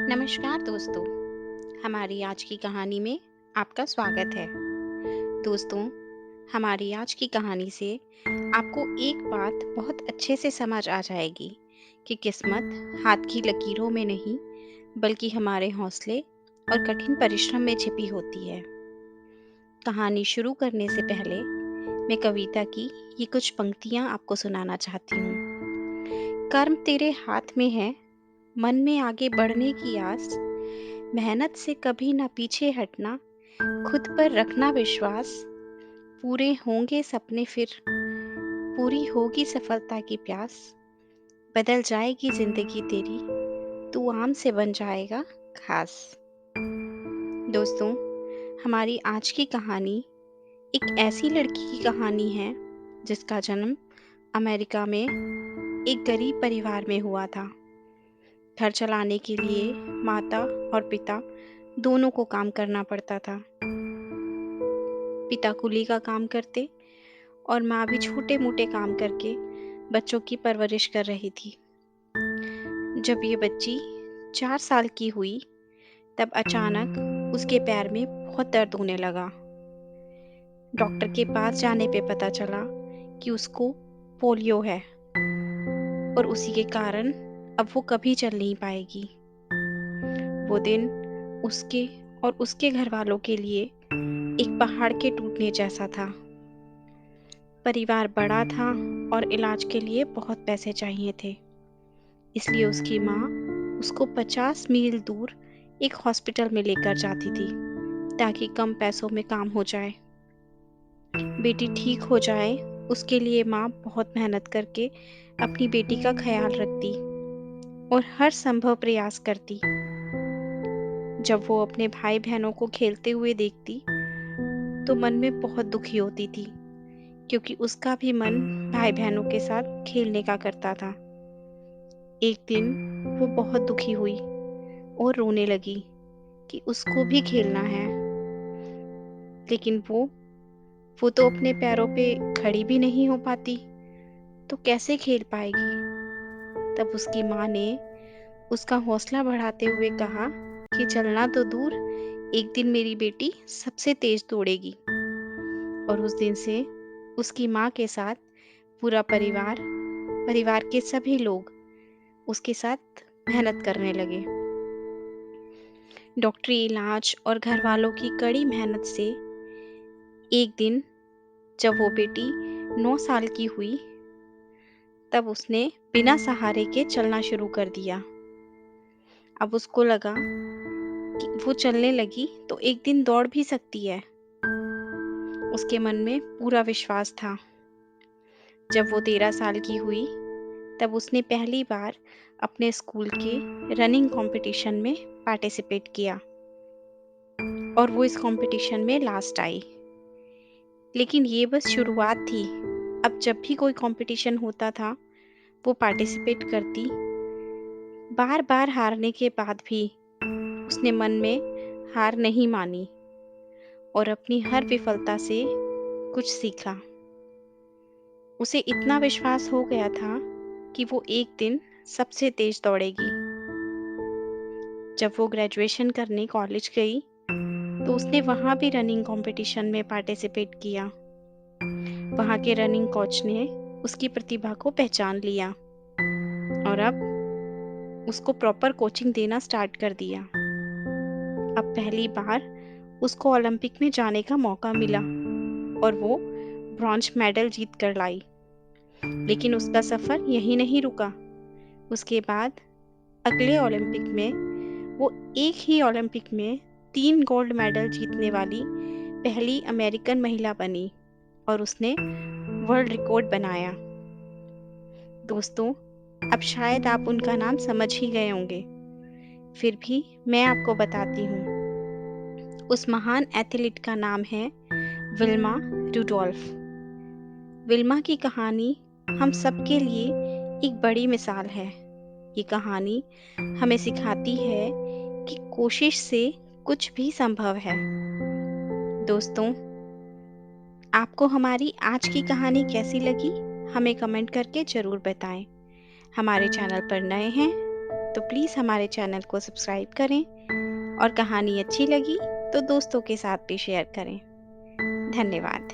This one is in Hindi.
नमस्कार दोस्तों, हमारी आज की कहानी में आपका स्वागत है। दोस्तों, हमारी आज की कहानी से आपको एक बात बहुत अच्छे से समझ आ जाएगी कि किस्मत हाथ की लकीरों में नहीं, बल्कि हमारे हौसले और कठिन परिश्रम में छिपी होती है। कहानी शुरू करने से पहले मैं कविता की ये कुछ पंक्तियाँ आपको सुनाना चाहती हूँ। कर्म तेरे हाथ में है, मन में आगे बढ़ने की आस, मेहनत से कभी ना पीछे हटना, खुद पर रखना विश्वास, पूरे होंगे सपने फिर, पूरी होगी सफलता की प्यास, बदल जाएगी जिंदगी तेरी, तू आम से बन जाएगा खास। दोस्तों, हमारी आज की कहानी एक ऐसी लड़की की कहानी है जिसका जन्म अमेरिका में एक गरीब परिवार में हुआ था। घर चलाने के लिए माता और पिता दोनों को काम करना पड़ता था। पिता कुली का काम करते और माँ भी छोटे-मोटे काम करके बच्चों की परवरिश कर रही थी। जब ये बच्ची 4 साल की हुई, तब अचानक उसके पैर में बहुत दर्द होने लगा। डॉक्टर के पास जाने पे पता चला कि उसको पोलियो है और उसी के कारण अब वो कभी चल नहीं पाएगी। वो दिन उसके और उसके घरवालों के लिए एक पहाड़ के टूटने जैसा था। परिवार बड़ा था और इलाज के लिए बहुत पैसे चाहिए थे। इसलिए उसकी माँ उसको 50 मील दूर एक हॉस्पिटल में लेकर जाती थी ताकि कम पैसों में काम हो जाए। बेटी ठीक हो जाए, उसके लिए माँ बहुत मेहनत करके अपनी बेटी का ख्याल रखती और हर संभव प्रयास करती। जब वो अपने भाई बहनों को खेलते हुए देखती तो मन में बहुत दुखी होती थी, क्योंकि उसका भी मन भाई बहनों के साथ खेलने का करता था। एक दिन वो बहुत दुखी हुई और रोने लगी कि उसको भी खेलना है, लेकिन वो तो अपने पैरों पे खड़ी भी नहीं हो पाती, तो कैसे खेल पाएगी। तब उसकी माँ ने उसका हौसला बढ़ाते हुए कहा कि चलना तो दूर, एक दिन मेरी बेटी सबसे तेज दौड़ेगी। और उस दिन से उसकी माँ के साथ पूरा परिवार के सभी लोग उसके साथ मेहनत करने लगे। डॉक्टरी इलाज और घर वालों की कड़ी मेहनत से एक दिन जब वो बेटी 9 साल की हुई, तब उसने बिना सहारे के चलना शुरू कर दिया। अब उसको लगा कि वो चलने लगी तो एक दिन दौड़ भी सकती है। उसके मन में पूरा विश्वास था। जब वो 13 साल की हुई, तब उसने पहली बार अपने स्कूल के रनिंग कंपटीशन में पार्टिसिपेट किया और वो इस कंपटीशन में लास्ट आई। लेकिन ये बस शुरुआत थी। अब जब भी कोई कंपटीशन होता था, वो पार्टिसिपेट करती। बार-बार हारने के बाद भी उसने मन में हार नहीं मानी और अपनी हर विफलता से कुछ सीखा। उसे इतना विश्वास हो गया था कि वो एक दिन सबसे तेज दौड़ेगी। जब वो ग्रेजुएशन करने कॉलेज गई, तो उसने वहाँ भी रनिंग कंपटीशन में पार्टिसिपेट किया। वहाँ के रनिंग कोच ने उसकी प्रतिभा को पहचान लिया और अब उसको प्रॉपर कोचिंग देना स्टार्ट कर दिया। अब पहली बार उसको ओलंपिक में जाने का मौका मिला और वो ब्रॉन्ज मेडल जीत कर लाई। लेकिन उसका सफ़र यहीं नहीं रुका। उसके बाद अगले ओलंपिक में वो एक ही ओलंपिक में 3 गोल्ड मेडल जीतने वाली पहली अमेरिकन महिला बनी और उसने वर्ल्ड रिकॉर्ड बनाया। दोस्तों, अब शायद आप उनका नाम समझ ही गए होंगे, फिर भी मैं आपको बताती हूँ। उस महान एथलीट का नाम है विल्मा रुडोल्फ। विल्मा की कहानी हम सबके लिए एक बड़ी मिसाल है। ये कहानी हमें सिखाती है कि कोशिश से कुछ भी संभव है। दोस्तों, आपको हमारी आज की कहानी कैसी लगी? हमें कमेंट करके ज़रूर बताएं। हमारे चैनल पर नए हैं तो प्लीज़ हमारे चैनल को सब्सक्राइब करें और कहानी अच्छी लगी तो दोस्तों के साथ भी शेयर करें। धन्यवाद।